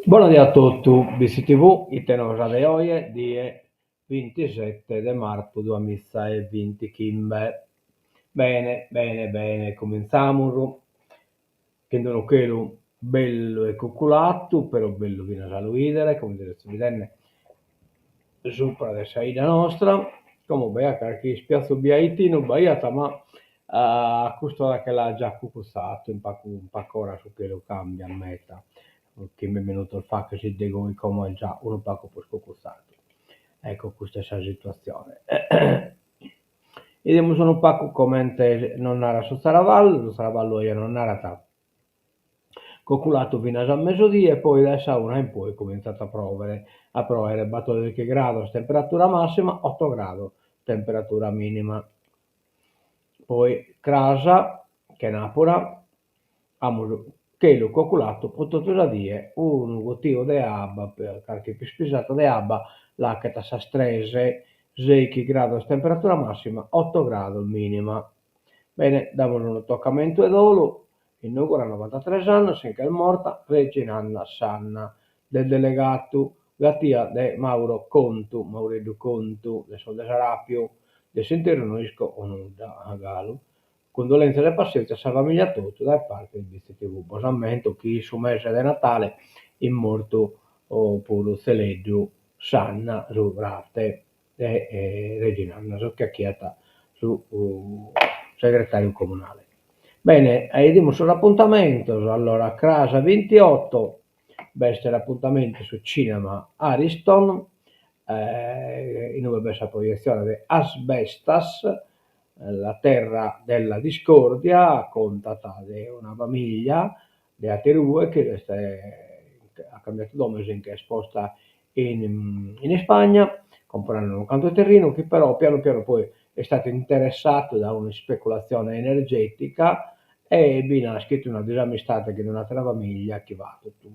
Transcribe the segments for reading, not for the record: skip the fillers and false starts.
Buonasera a tutti, BCTV, il tenore di oggi, die 27 di marzo 2020. Bene, cominciamo. Che non quello bello e coccolato, però bello fino a saludare, come direste vedere, sopra la saida nostra, come beh, che spiazzo biaitino, baiata, ma a questo che l'ha già cucuzzato, un po' ora su che lo cambia a meta, che mi è venuto il fatto che si degoni come già un po' più cucuzzato. Ecco, questa è la situazione. Vediamo solo un po' come non era su Saravallo, lo Saravallo io non era tanto coculato fino a mezzodia e poi da essa una in poi è cominciato a provare battute che grado, temperatura massima 8 gradi, temperatura minima. Poi Crasa, che è Napoli, che lo coculato potuto da dire un motivo di abba, perché più spisato di abba, la che sa strese, 6 gradi temperatura massima, 8 gradi minima. Bene, dopo un toccamento e dolo, inaugura 93 anni, finché è morta Regina Anna Sanna, del delegato Gattia de Mauro Contu, Maurizio Contu, del Sol de Sarapio, del Sentironisco o non da Galo. Condolenze e pazienza alla famiglia tutta da parte del BCTV. Posamento chi su mese di Natale in morto pure Celeggio Sanna su Rate e Regina Anna su chiacchierata su segretario comunale. Bene, vediamo sull'appuntamento, allora Crasa 28, beste l'appuntamento su Cinema Ariston, in dove questa proiezione di Asbestas, la terra della discordia, contata di una famiglia di Aterue che ha cambiato nome, che è esposta in Spagna, comprando un canto terreno che però piano piano poi è stato interessato da una speculazione energetica e Bina ha scritto una disamistà che non ha una famiglia che va tutto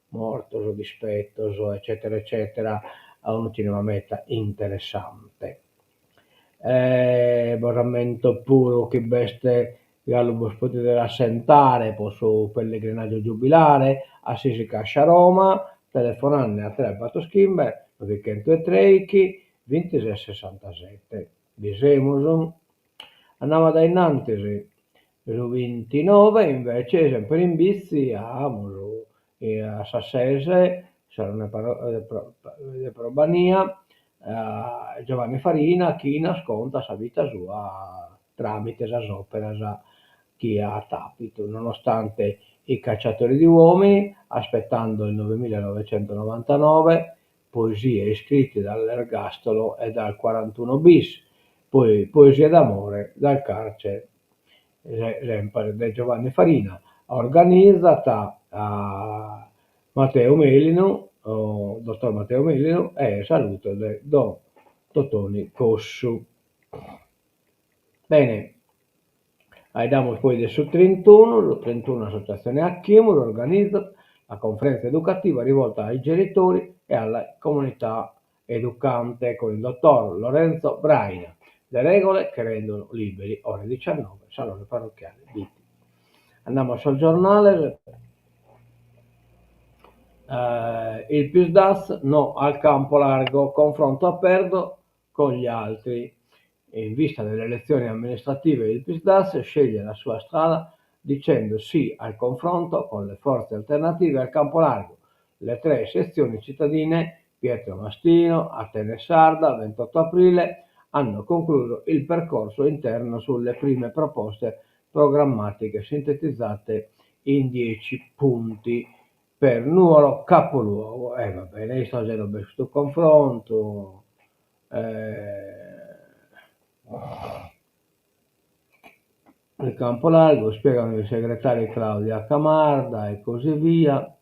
morto, dispettoso, eccetera, eccetera, a un'ultima meta interessante. Rammento pure che beste gallo potete assentare, posso pellegrinaggio giubilare, a Sisicascia Roma, telefonando a 3 Battoschimber, 903 2667. Bisemuson, andava da innanzi, su 29 invece sempre in bici a Muro e a Sassese, saranno di Probania, Giovanni Farina, chi nasconda sa vita sua tramite la opera chi ha tapito, nonostante i cacciatori di uomini, aspettando il 9999, poesie scritte dall'ergastolo e dal 41 bis, poi poesie d'amore dal carcere, sempre di Giovanni Farina, organizzata a Matteo Melino, dottor Matteo Melino, e saluto del Don Totoni Cossu. Bene, andiamo poi del 31, lo 31 Associazione Achimur organizza la conferenza educativa rivolta ai genitori e alla comunità educante con il dottor Lorenzo Braina. Le regole che rendono liberi, ore 19, salone parrocchiale Biti. Andiamo sul giornale. Il PISDAS no al campo largo, confronto aperto con gli altri. In vista delle elezioni amministrative il PISDAS sceglie la sua strada dicendo sì al confronto con le forze alternative al campo largo. Le 3 sezioni cittadine, Pietro Mastino, Atene Sarda, 28 aprile, hanno concluso il percorso interno sulle prime proposte programmatiche sintetizzate in 10 punti per Nuoro capoluogo. Vabbè, lei sta facendo questo confronto. Il campo largo, spiegano i segretari Claudia Camarda e così via,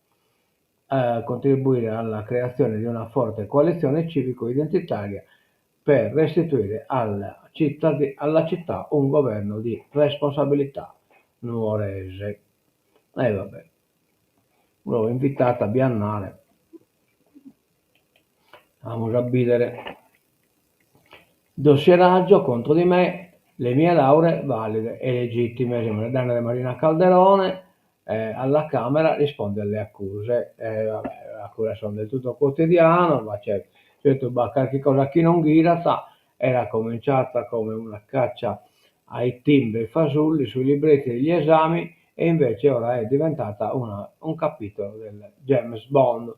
contribuire alla creazione di una forte coalizione civico-identitaria per restituire alla città un governo di responsabilità nuorese. Vabbè, l'ho invitata a Biennale, vamos a bidere. Dossieraggio contro di me, le mie lauree valide e legittime. Siamo le danne di Marina Calderone, alla Camera risponde alle accuse. Vabbè, le accuse sono del tutto quotidiano, ma c'è qualche cosa chi non ghirata. Era cominciata come una caccia ai timbri fasulli sui libretti degli esami e invece ora è diventata un capitolo del James Bond.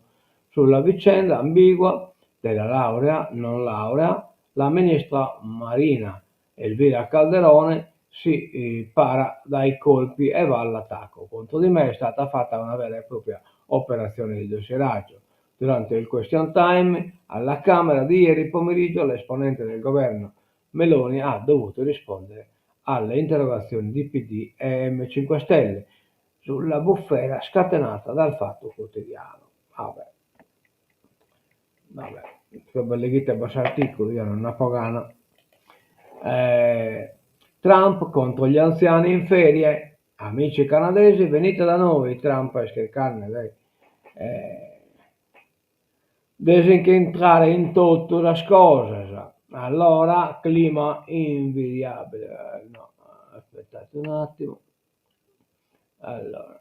Sulla vicenda ambigua della laurea, non laurea, la ministra Marina Elvira Calderone si para dai colpi e va all'attacco. Contro di me è stata fatta una vera e propria operazione di dossieraggio. Durante il question time alla Camera di ieri pomeriggio l'esponente del governo Meloni ha dovuto rispondere alle interrogazioni di PD e M5 Stelle sulla bufera scatenata dal Fatto Quotidiano. Vabbè, sono leghite a articoli, io non una pagana. Trump contro gli anziani in ferie, amici canadesi, venite da noi, Trump a cercare lei. Desincentrare in tutto le cose. Allora, clima invidiabile. No, aspettate un attimo. Allora,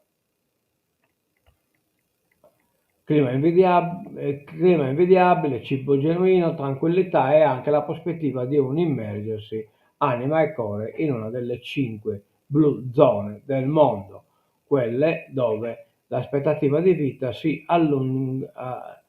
clima invidiabile, cibo genuino, tranquillità e anche la prospettiva di un immergersi anima e core in una delle 5 blue zone del mondo, quelle dove l'aspettativa di vita si allunga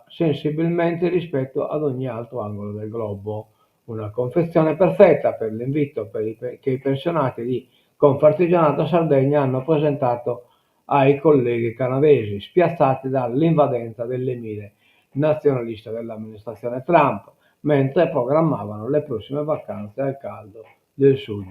sensibilmente rispetto ad ogni altro angolo del globo. Una confezione perfetta per l'invito che i pensionati di Confartigianato Sardegna hanno presentato ai colleghi canadesi, spiazzati dall'invadenza dell'emire nazionalista dell'amministrazione Trump, mentre programmavano le prossime vacanze al caldo del sud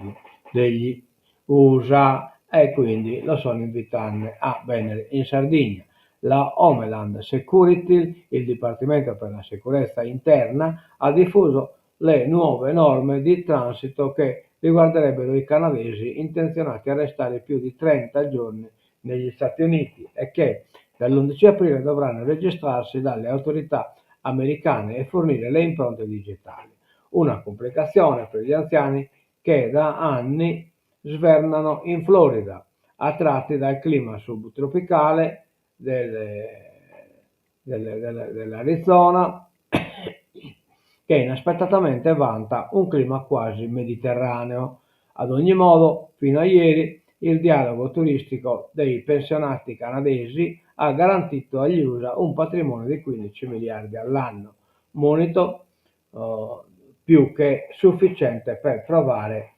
degli USA e quindi lo sono invitati a venire in Sardegna. La Homeland Security, il Dipartimento per la Sicurezza Interna, ha diffuso le nuove norme di transito che riguarderebbero i canadesi intenzionati a restare più di 30 giorni negli Stati Uniti e che dall'11 aprile dovranno registrarsi dalle autorità americane e fornire le impronte digitali. Una complicazione per gli anziani che da anni svernano in Florida, attratti dal clima subtropicale dell'Arizona, che inaspettatamente vanta un clima quasi mediterraneo. Ad ogni modo, fino a ieri, il dialogo turistico dei pensionati canadesi ha garantito agli USA un patrimonio di 15 miliardi all'anno, monito più che sufficiente per provare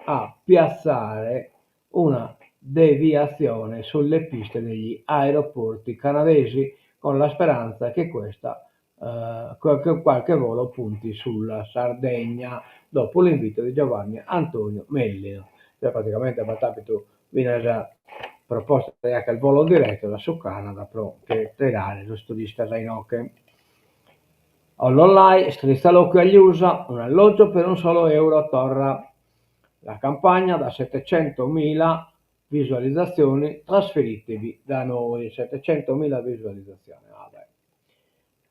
a piazzare una deviazione sulle piste degli aeroporti canadesi con la speranza che qualche volo punti sulla Sardegna dopo l'invito di Giovanni Antonio Mellino. Cioè praticamente Batapito viene già proposta anche il volo diretto da su Canada però che tirare lo studista Zainocche. All'online strizza l'occhio agli USA, un alloggio per un solo euro a Torra. La campagna da 700.000 visualizzazioni, trasferitevi da noi, 700.000 visualizzazioni. Vabbè.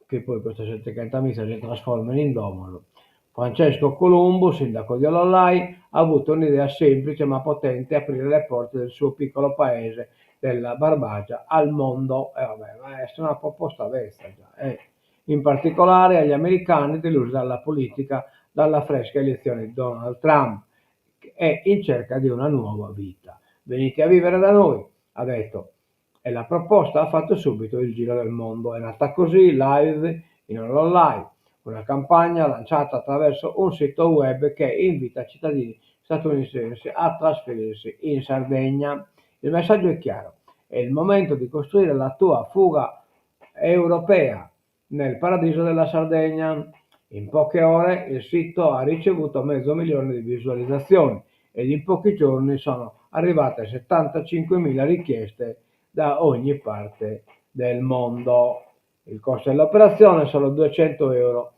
Che poi queste 700.000 si trasformano in domolo. Francesco Colombo, sindaco di Ololai, ha avuto un'idea semplice ma potente: aprire le porte del suo piccolo paese della Barbagia al mondo. Vabbè, ma è una proposta destra già. In particolare agli americani delusi dalla politica, dalla fresca elezione di Donald Trump, che è in cerca di una nuova vita. Venite a vivere da noi, ha detto, e la proposta ha fatto subito il giro del mondo. È nata così, live in online, una campagna lanciata attraverso un sito web che invita cittadini statunitensi a trasferirsi in Sardegna. Il messaggio è chiaro: è il momento di costruire la tua fuga europea nel paradiso della Sardegna. In poche ore il sito ha ricevuto 500.000 di visualizzazioni ed in pochi giorni sono arrivate 75.000 richieste da ogni parte del mondo. Il costo dell'operazione è solo 200 euro.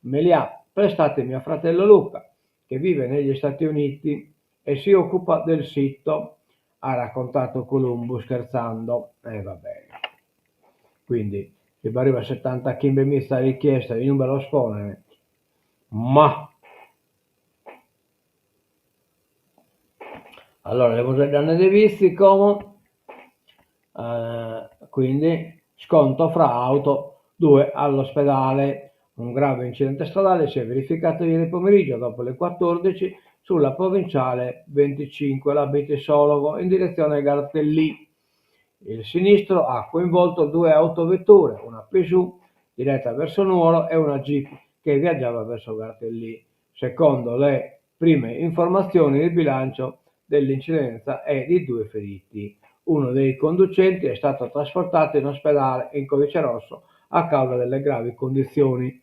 Me li ha prestati mio fratello Luca, che vive negli Stati Uniti e si occupa del sito, ha raccontato Columbo scherzando. Va bene. Quindi se arriva a 70 kimbe mista richiesta in un bello spone, ma Allora, le danni dei vizi come quindi sconto fra auto, 2 all'ospedale. Un grave incidente stradale si è verificato ieri pomeriggio dopo le 14 sulla provinciale 25 Labitisologo in direzione Gartellì. Il sinistro ha coinvolto 2 autovetture, una Peugeot diretta verso Nuoro e una Jeep che viaggiava verso Gartellì. Secondo le prime informazioni, il bilancio dell'incidenza è di 2 feriti. Uno dei conducenti è stato trasportato in ospedale in codice rosso a causa delle gravi condizioni,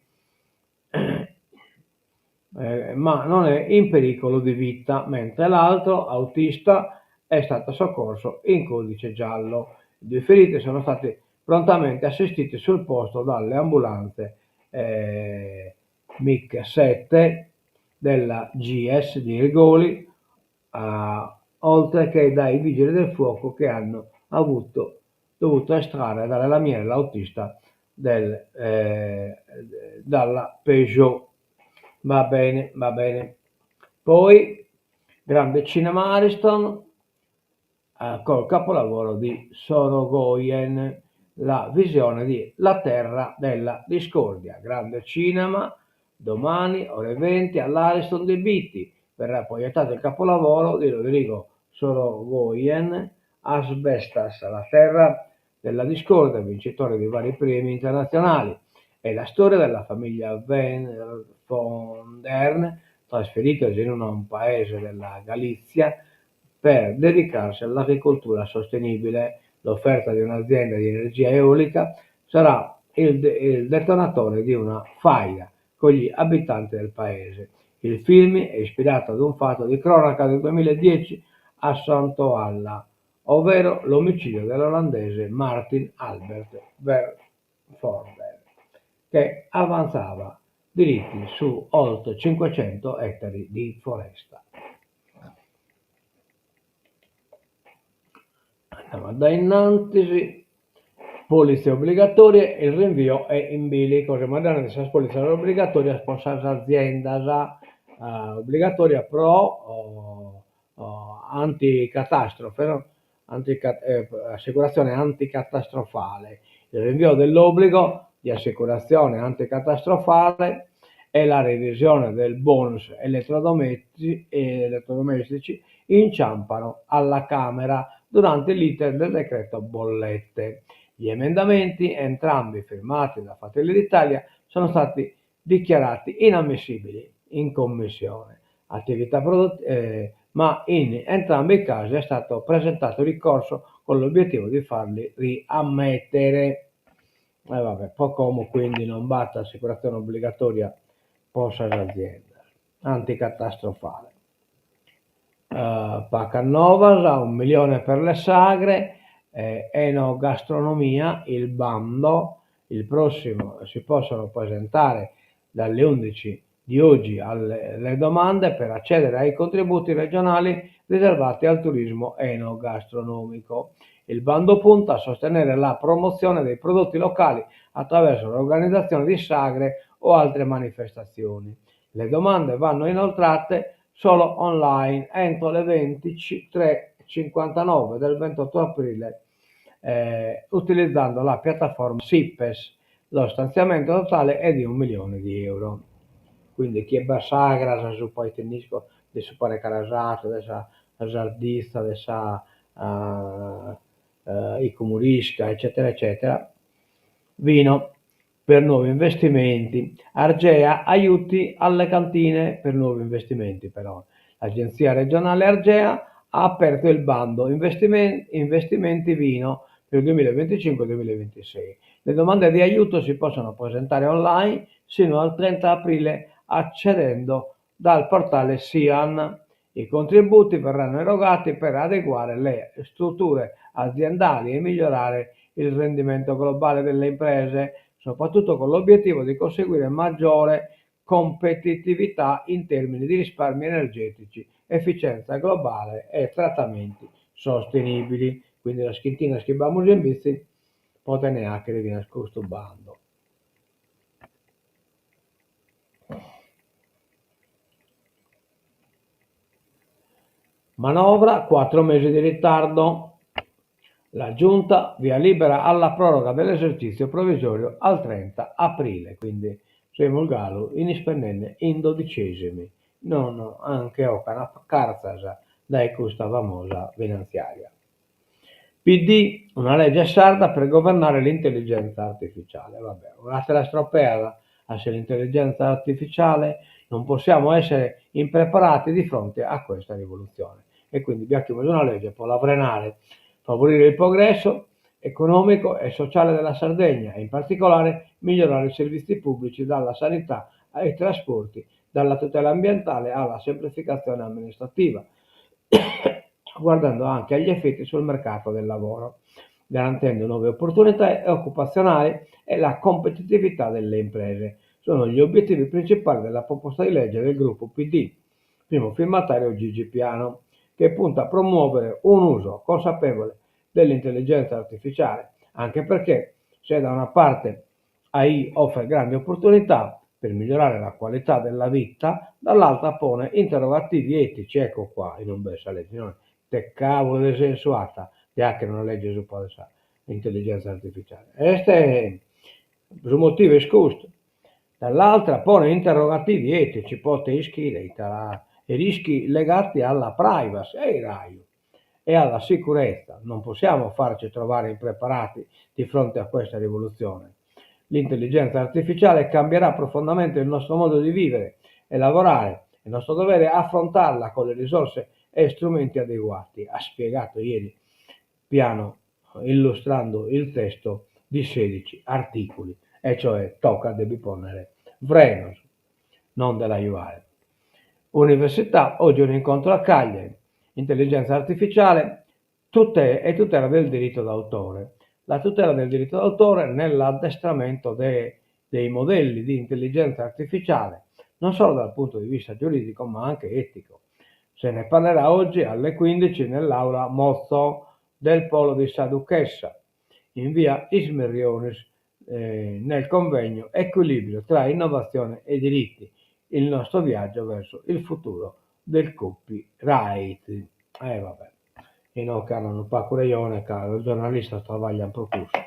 ma non è in pericolo di vita, mentre l'altro, autista, è stato soccorso in codice giallo. I 2 feriti sono stati prontamente assistiti sul posto dalle ambulanze MIC 7 della GS di Rigoli, oltre che dai vigili del fuoco che hanno dovuto estrarre dalle lamiere l'autista dalla Peugeot. Va bene, va bene. Poi, grande cinema Ariston, col capolavoro di Sorogoyen, la visione di La terra della discordia. Grande cinema, domani ore 20 all'Ariston di Bitti verrà proiettato il capolavoro di Rodrigo Sorogoyen, Asbestas, la terra della discordia, vincitore di vari premi internazionali. È la storia della famiglia von Dern, trasferitosi in un paese della Galizia per dedicarsi all'agricoltura sostenibile. L'offerta di un'azienda di energia eolica sarà il detonatore di una faida con gli abitanti del paese. Il film è ispirato ad un fatto di cronaca del 2010 a Santoalla, ovvero l'omicidio dell'olandese Martin Albert Vervorder, che avanzava diritti su oltre 500 ettari di foresta. Andiamo da innanzi, polizze obbligatorie, il rinvio è in bilico, rimandare le polizze obbligatorie a sponsare azienda obbligatoria pro anticatastrofe, no? Assicurazione anticatastrofale. Il rinvio dell'obbligo di assicurazione anticatastrofale e la revisione del bonus elettrodomestici inciampano alla Camera durante l'iter del decreto bollette. Gli emendamenti, entrambi firmati da Fratelli d'Italia, sono stati dichiarati inammissibili in commissione, ma in entrambi i casi è stato presentato ricorso con l'obiettivo di farli riammettere. Vabbè, Pocomo quindi non batte assicurazione obbligatoria posta all'azienda, anticatastrofale. Pacanovas a 1 milione per le sagre, enogastronomia, il bando, il prossimo si possono presentare dalle 11 di oggi le domande per accedere ai contributi regionali riservati al turismo enogastronomico. Il bando punta a sostenere la promozione dei prodotti locali attraverso l'organizzazione di sagre o altre manifestazioni. Le domande vanno inoltrate solo online entro le 23:59 del 28 aprile utilizzando la piattaforma SIPES. Lo stanziamento totale è di 1 milione di euro. Quindi chi è sagra, sa su poi tenisco, de su pare carasato, de sa giardista, de sa i comurisca, eccetera, eccetera. Vino per nuovi investimenti. Argea aiuti alle cantine per nuovi investimenti però. L'Agenzia regionale Argea ha aperto il bando investimenti vino per il 2025-2026. Le domande di aiuto si possono presentare online sino al 30 aprile accedendo dal portale SIAN. I contributi verranno erogati per adeguare le strutture aziendali e migliorare il rendimento globale delle imprese, soprattutto con l'obiettivo di conseguire maggiore competitività in termini di risparmi energetici, efficienza globale e trattamenti sostenibili. Quindi la schintina schibamos in bici poate neanche venire scostubando. Manovra, 4 mesi di ritardo. La Giunta via libera alla proroga dell'esercizio provvisorio al 30 aprile, quindi siamo il Galo in ispennene in dodicesimi, non anche una carzasa da questa famosa finanziaria. PD, una legge sarda per governare l'intelligenza artificiale. Vabbè, un'altra stropeata se l'intelligenza artificiale, non possiamo essere impreparati di fronte a questa rivoluzione. E quindi abbiamo una legge per frenare, favorire il progresso economico e sociale della Sardegna e in particolare migliorare i servizi pubblici dalla sanità ai trasporti, dalla tutela ambientale alla semplificazione amministrativa, guardando anche agli effetti sul mercato del lavoro, garantendo nuove opportunità occupazionali e la competitività delle imprese. Sono gli obiettivi principali della proposta di legge del gruppo PD, primo firmatario Gigi Piano, che punta a promuovere un uso consapevole dell'intelligenza artificiale, anche perché se da una parte AI offre grandi opportunità per migliorare la qualità della vita, dall'altra pone interrogativi etici, ecco qua, in un bel legge, no? Te cavolo di sensuata, che una legge su l'intelligenza artificiale. Questo è per un motivo scusto. Dall'altra pone interrogativi etici, poteschi e rischi legati alla privacy e alla sicurezza. Non possiamo farci trovare impreparati di fronte a questa rivoluzione. L'intelligenza artificiale cambierà profondamente il nostro modo di vivere e lavorare. È nostro dovere affrontarla con le risorse e strumenti adeguati, ha spiegato ieri Piano illustrando il testo di 16 articoli, e cioè tocca devi ponere Vrenos, non dell'aiuare. Università, oggi un incontro a Cagliari, intelligenza artificiale e tutela del diritto d'autore. La tutela del diritto d'autore nell'addestramento dei modelli di intelligenza artificiale, non solo dal punto di vista giuridico ma anche etico. Se ne parlerà oggi alle 15 nell'aula Mozzo del Polo di Saduchessa, in via Ismerionis, nel convegno Equilibrio tra innovazione e diritti, il nostro viaggio verso il futuro del copyright. Vabbè, e non non fa curaione, caro, il giornalista travaglia un po' curso.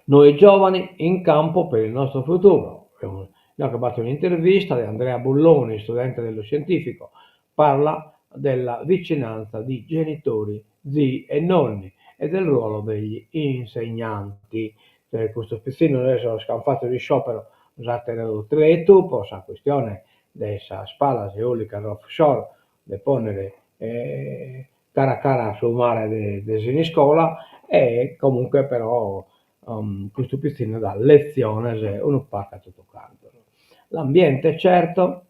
Noi giovani in campo per il nostro futuro. Abbiamo fatto un'intervista di Andrea Bulloni, studente dello scientifico, parla della vicinanza di genitori, zii e nonni e del ruolo degli insegnanti. Questo spezzino adesso ho fatto di sciopero usate le tu, posa questione della spalla eolica offshore, de ponere cara a cara sul mare de Siniscola e comunque però questo pizzino da lezione se uno pacca tutto quanto. L'ambiente certo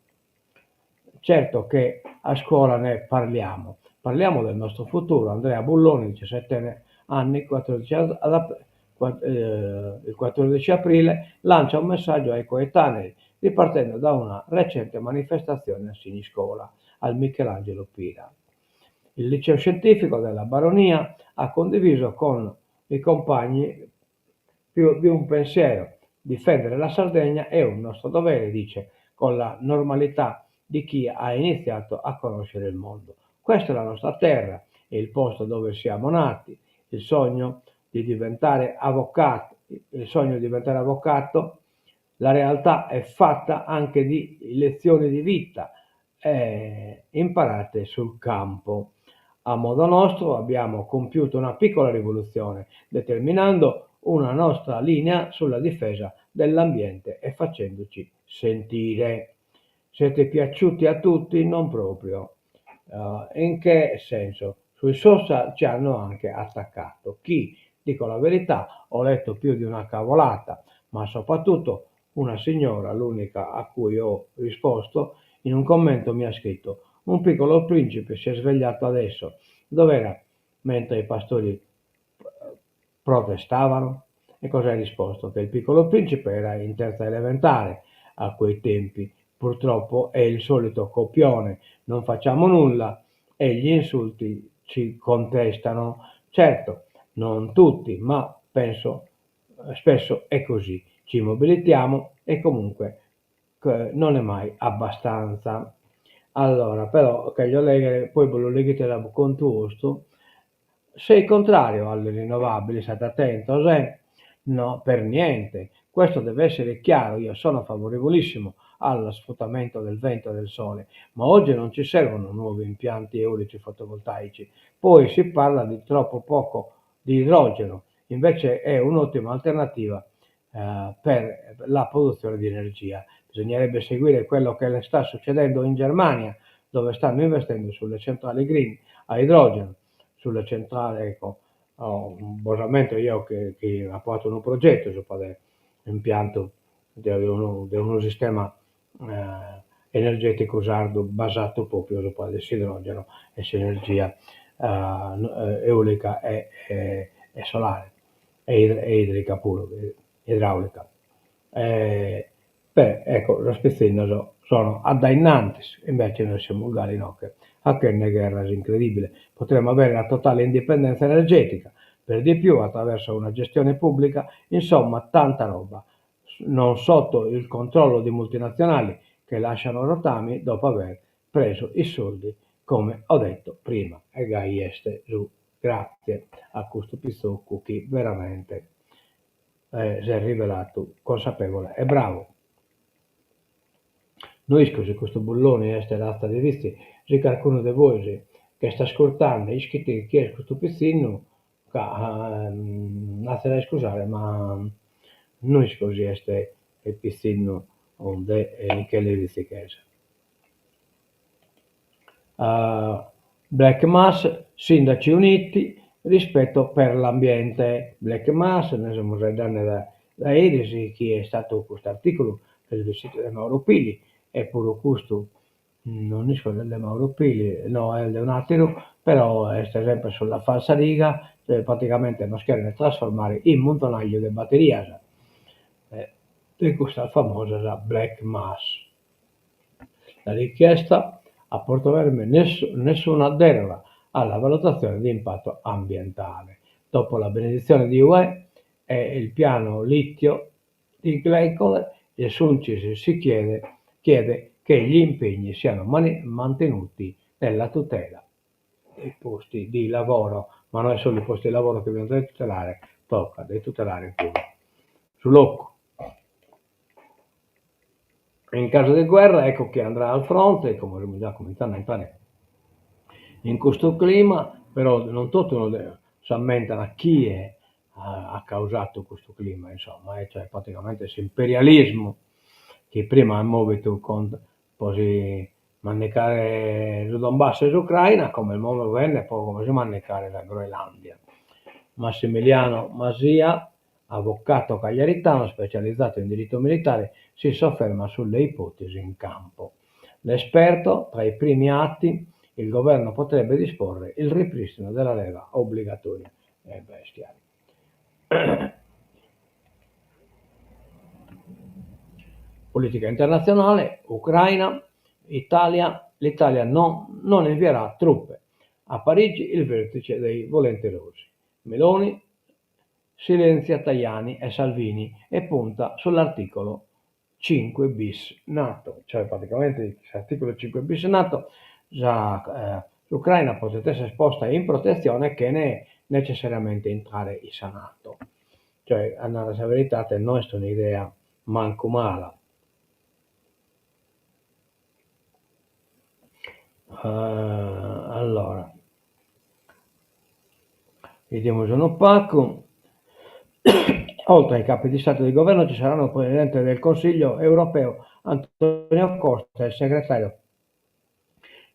che a scuola ne parliamo del nostro futuro. Andrea Bulloni, 17 anni, il 14 aprile, lancia un messaggio ai coetanei, ripartendo da una recente manifestazione a Siniscola, al Michelangelo Pira. Il liceo scientifico della Baronia ha condiviso con i compagni più di un pensiero. Difendere la Sardegna è un nostro dovere, dice, con la normalità di chi ha iniziato a conoscere il mondo. Questa è la nostra terra, è il posto dove siamo nati, il sogno di diventare avvocato, la realtà è fatta anche di lezioni di vita imparate sul campo. A modo nostro abbiamo compiuto una piccola rivoluzione, determinando una nostra linea sulla difesa dell'ambiente e facendoci sentire. Siete piaciuti a tutti? Non proprio. In che senso? Sui social ci hanno anche attaccato. Chi? Dico la verità, ho letto più di una cavolata, ma soprattutto una signora, l'unica a cui ho risposto, in un commento mi ha scritto: un piccolo principe si è svegliato adesso. Dov'era mentre i pastori protestavano? E cosa hai risposto? Che il piccolo principe era in terza elementare a quei tempi. Purtroppo è il solito copione, non facciamo nulla e gli insulti ci contestano. Certo, non tutti, ma penso spesso è così. Ci mobilitiamo e comunque non è mai abbastanza. Allora, però, che io leggo, poi ve lo leggete da conto vostro, sei contrario alle rinnovabili, state attento, se? No, per niente. Questo deve essere chiaro, io sono favorevolissimo allo sfruttamento del vento e del sole, ma oggi non ci servono nuovi impianti eolici fotovoltaici. Poi si parla di troppo poco di idrogeno, invece è un'ottima alternativa per la produzione di energia. Bisognerebbe seguire quello che sta succedendo in Germania, dove stanno investendo sulle centrali green a idrogeno, sulle centrali, ecco, un bosamento io che ha fatto un progetto su l'impianto di uno sistema energetico usardo basato proprio sull'idrogeno e sull'energia eolica e solare e idrica pure, idraulica. Ecco, lo spezzino sono addainantes, invece noi siamo uguali, no? Anche in guerra è incredibile. Potremmo avere la totale indipendenza energetica, per di più attraverso una gestione pubblica, insomma, tanta roba, non sotto il controllo di multinazionali che lasciano rotami dopo aver preso i soldi, come ho detto prima. E gai este giù. Grazie a questo Pizzocco che veramente si è rivelato consapevole e bravo. Noi scusi questo bullone è rasta di visti, se qualcuno di voi che sta ascoltando iscritti chi è questo pizzino, lasciate scusare, ma noi scusi este il pizzino onde che le visti che è. Black Mass, Sindaci Uniti, rispetto per l'ambiente. Black Mass, ne siamo danni da Edisi, chi è stato questo articolo del sito di Mauro Pili, e pure questo non è quello di Mauro Pili, no, è di un altro, però è sempre sulla falsa riga, cioè praticamente non scherzo trasformare in montonaio di batterie, e questa famosa Black Mass. La richiesta a Porto Verme nessuna deroga alla valutazione di impatto ambientale. Dopo la benedizione di UE e il piano litio di Glencore, il Sulcis chiede che gli impegni siano mantenuti nella tutela dei posti di lavoro, ma non è solo i posti di lavoro che bisogna tutelare, tocca di tutelare pure sull'occo. In caso di guerra, ecco che andrà al fronte, come abbiamo già cominciato a entrare in questo clima, però non tutti si ammentano a chi ha causato questo clima, insomma, cioè praticamente questo imperialismo che prima ha muovito con così mannecare il Donbass e l'Ucraina, come il nuovo venne, poi come si mannecare la Groenlandia. Massimiliano Masia, avvocato cagliaritano specializzato in diritto militare, si sofferma sulle ipotesi in campo. L'esperto, tra i primi atti, il governo potrebbe disporre il ripristino della leva obbligatoria ai bestiali. Politica internazionale, Ucraina, l'Italia non invierà truppe. A Parigi il vertice dei volenterosi. Meloni silenzia Tajani e Salvini e punta sull'articolo 5 bis NATO, cioè praticamente l'articolo 5 bis NATO già l'Ucraina potrebbe essere esposta in protezione che ne necessariamente entrare in NATO. Cioè, la verità non è un'idea manco mala. Allora, vediamo se non pacco. Oltre ai capi di Stato e di Governo ci saranno il Presidente del Consiglio europeo Antonio Costa e il segretario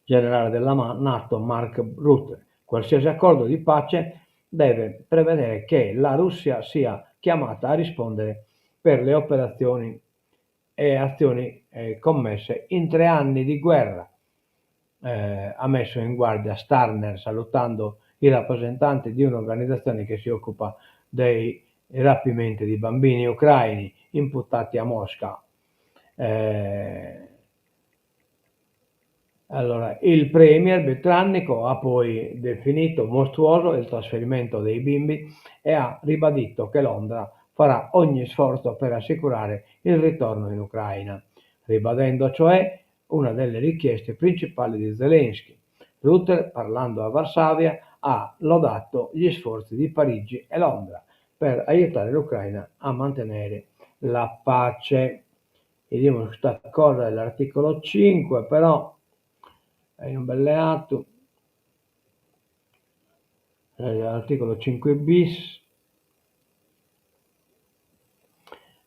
generale della NATO Mark Rutte. Qualsiasi accordo di pace deve prevedere che la Russia sia chiamata a rispondere per le operazioni e azioni commesse in 3 anni di guerra. Ha messo in guardia Starmer salutando i rappresentanti di un'organizzazione che si occupa dei rapimenti di bambini ucraini imputati a Mosca. Allora, il premier britannico ha poi definito mostruoso il trasferimento dei bimbi e ha ribadito che Londra farà ogni sforzo per assicurare il ritorno in Ucraina, ribadendo cioè una delle richieste principali di Zelensky. Rutte, parlando a Varsavia, ha lodato gli sforzi di Parigi e Londra per aiutare l'Ucraina a mantenere la pace. Vediamo questa cosa dell'articolo 5, però è un belleato. L'articolo 5 bis,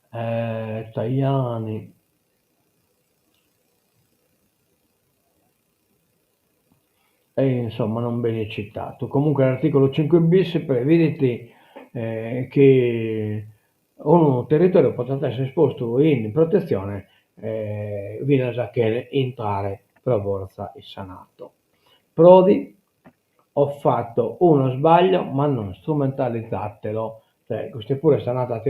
Tajani. E insomma non viene citato. Comunque l'articolo 5 bis prevede che un territorio potrà essere esposto in protezione fino a che entrare per forza il Senato. Prodi, ho fatto uno sbaglio ma non strumentalizzatelo. Cioè, questo pure sta andato a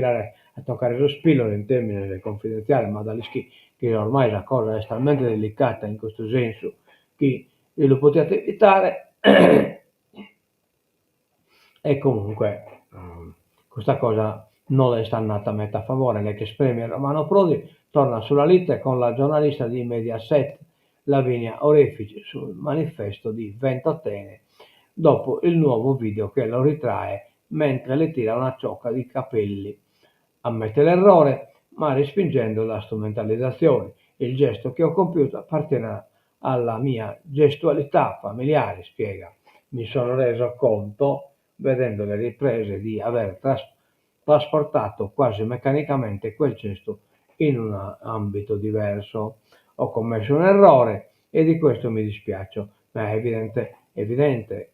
toccare lo spillo in termini confidenziali, ma Zalesky, che ormai la cosa è talmente delicata in questo senso che lo potete evitare e comunque questa cosa non le sta andata a mettere a favore. L'ex premier Romano Prodi torna sulla lite con la giornalista di Mediaset Lavinia Orefici sul manifesto di Ventotene dopo il nuovo video che lo ritrae mentre le tira una ciocca di capelli. Ammette l'errore ma respingendo la strumentalizzazione. Il gesto che ho compiuto appartiene alla mia gestualità familiare, spiega. Mi sono reso conto, vedendo le riprese, di aver trasportato quasi meccanicamente quel gesto in un ambito diverso. Ho commesso un errore e di questo mi dispiaccio, ma è evidente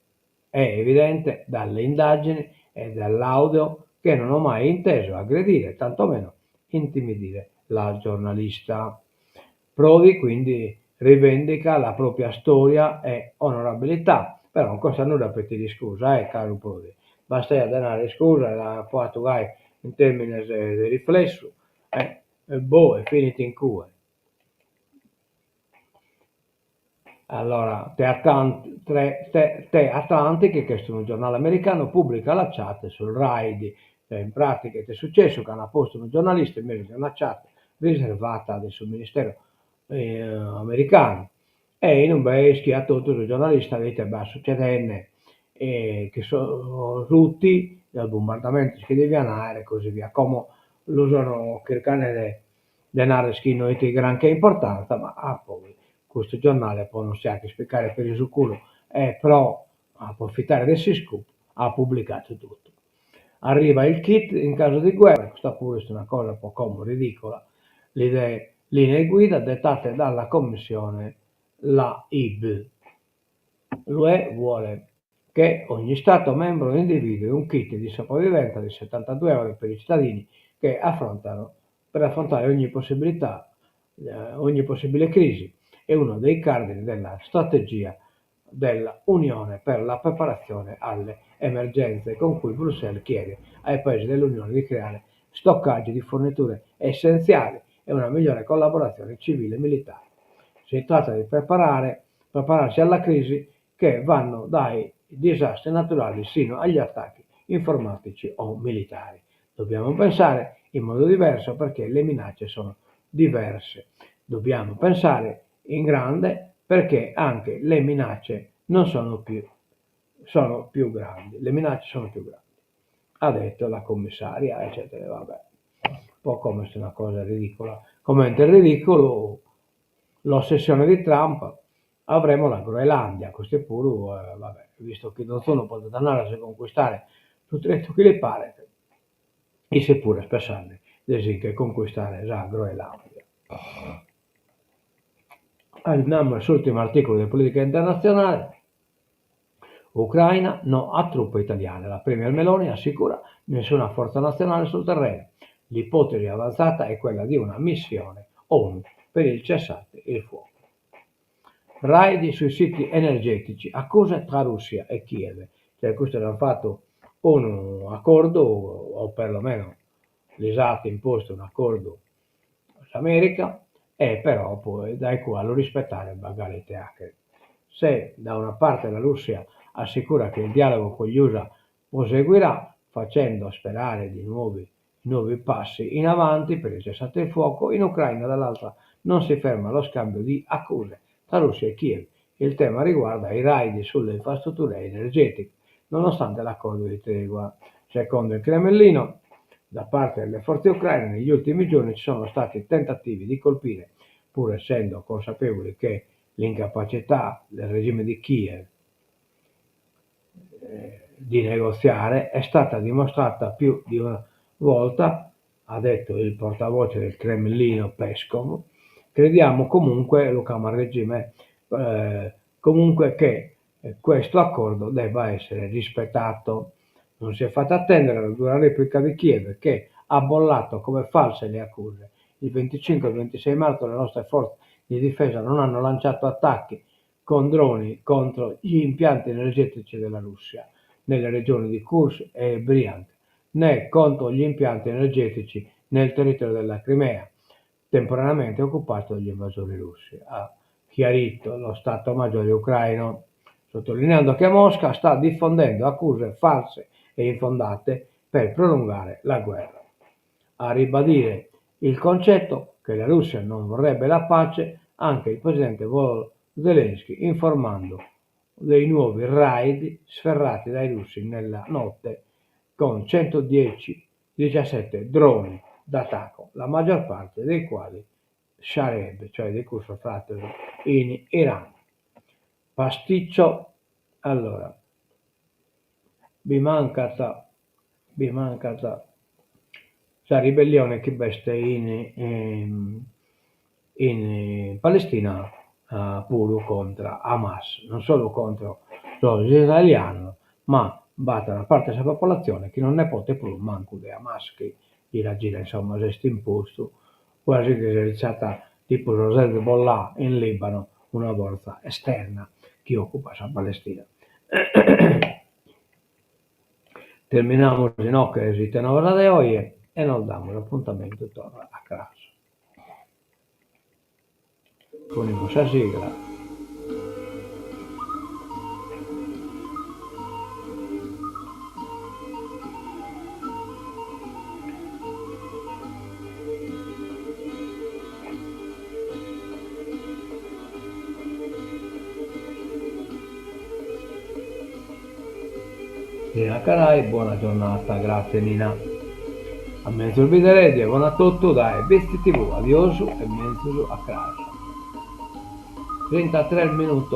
dalle indagini e dall'audio che non ho mai inteso aggredire, tantomeno intimidire la giornalista. Prodi quindi rivendica la propria storia e onorabilità, però non costa nulla pedirgli scusa, caro Prodi. Basta dare scusa, la fatto in termini di riflesso, e boh, è finito in cue. Allora, The Atlantic, che è un giornale americano, pubblica la chat sul RAID. In pratica è successo che hanno posto un giornalista in mezzo a una chat riservata adesso al ministero americano e in un bel schiato tutto il giornalista dice beh succedenne che sono tutti dal bombardamento che devi andare e così via come lo usano cercare di andare schino di granché importanza ma poi questo giornale poi non si ha che spiegare per il suo culo però approfittare del scoop ha pubblicato tutto. Arriva il kit in caso di guerra, questa pure è una cosa un po' come ridicola, le linee guida dettate dalla Commissione, la IB. L'UE vuole che ogni Stato membro individui un kit di sopravvivenza di 72 euro per i cittadini che per affrontare ogni possibile crisi. È uno dei cardini della strategia dell'Unione per la preparazione alle emergenze con cui Bruxelles chiede ai paesi dell'Unione di creare stoccaggi di forniture essenziali e una migliore collaborazione civile e militare. Si tratta di prepararsi alla crisi che vanno dai disastri naturali sino agli attacchi informatici o militari. Dobbiamo pensare in modo diverso perché le minacce sono diverse. Dobbiamo pensare in grande perché anche le minacce non sono più grandi. Le minacce sono più grandi. Ha detto la commissaria, eccetera, vabbè. Un po' come se una cosa ridicola. Commenta il ridicolo l'ossessione di Trump, avremo la Groenlandia, questo è pure, vabbè, visto che non sono potuto andare a conquistare tutto il che le pare, e seppure spessare desidera conquistare la Groenlandia. Andiamo all'ultimo articolo di politica internazionale. Ucraina no a truppe italiane. La Premier Meloni assicura nessuna forza nazionale sul terreno. L'ipotesi avanzata è quella di una missione ONU per il cessate il fuoco. Raid sui siti energetici, accuse tra Russia e Kiev. Cioè questo hanno fatto un accordo, o perlomeno l'Esat ha imposto un accordo all'America, e però poi dai quale rispettare magari le hacker. Se da una parte la Russia assicura che il dialogo con gli USA proseguirà, facendo sperare di nuovi passi in avanti per il cessate il fuoco, in Ucraina dall'altra non si ferma lo scambio di accuse tra Russia e Kiev. Il tema riguarda i raid sulle infrastrutture energetiche, nonostante l'accordo di tregua. Secondo il Cremlino, da parte delle forze ucraine negli ultimi giorni ci sono stati tentativi di colpire, pur essendo consapevoli che l'incapacità del regime di Kiev di negoziare è stata dimostrata più di una volta, ha detto il portavoce del Cremlino Peskov. Crediamo comunque, lo chiama il regime, comunque che questo accordo debba essere rispettato. Non si è fatta attendere la dura replica di Kiev, che ha bollato come false le accuse. Il 25 e il 26 marzo le nostre forze di difesa non hanno lanciato attacchi con droni contro gli impianti energetici della Russia nelle regioni di Kursk e Bryansk, né contro gli impianti energetici nel territorio della Crimea, temporaneamente occupato dagli invasori russi, ha chiarito lo Stato Maggiore ucraino, sottolineando che Mosca sta diffondendo accuse false e infondate per prolungare la guerra. A ribadire il concetto che la Russia non vorrebbe la pace anche il presidente Zelensky, informando dei nuovi raid sferrati dai russi nella notte con 117 droni d'attacco, la maggior parte dei quali Shareb, cioè di cui soffratto in Iran. Pasticcio, allora, vi mancata la ribellione che veste in Palestina, pure contro Hamas, non solo contro gli israeliani, ma batte una parte della popolazione che non ne può più manco di Hamas, che gli ragira insomma questo imposto, quasi che è realizzata tipo lo Hezbollah in Libano, una forza esterna che occupa la Palestina. Terminamos no que existen obras de hoy e nos damos l'appuntamento torna a casa. Ponemos a sigla. Nina Carai, buona giornata, grazie Nina. A mezzo il video, buona a tutti, dai, Besti TV, adioso e mezzo a casa. 33 minuti.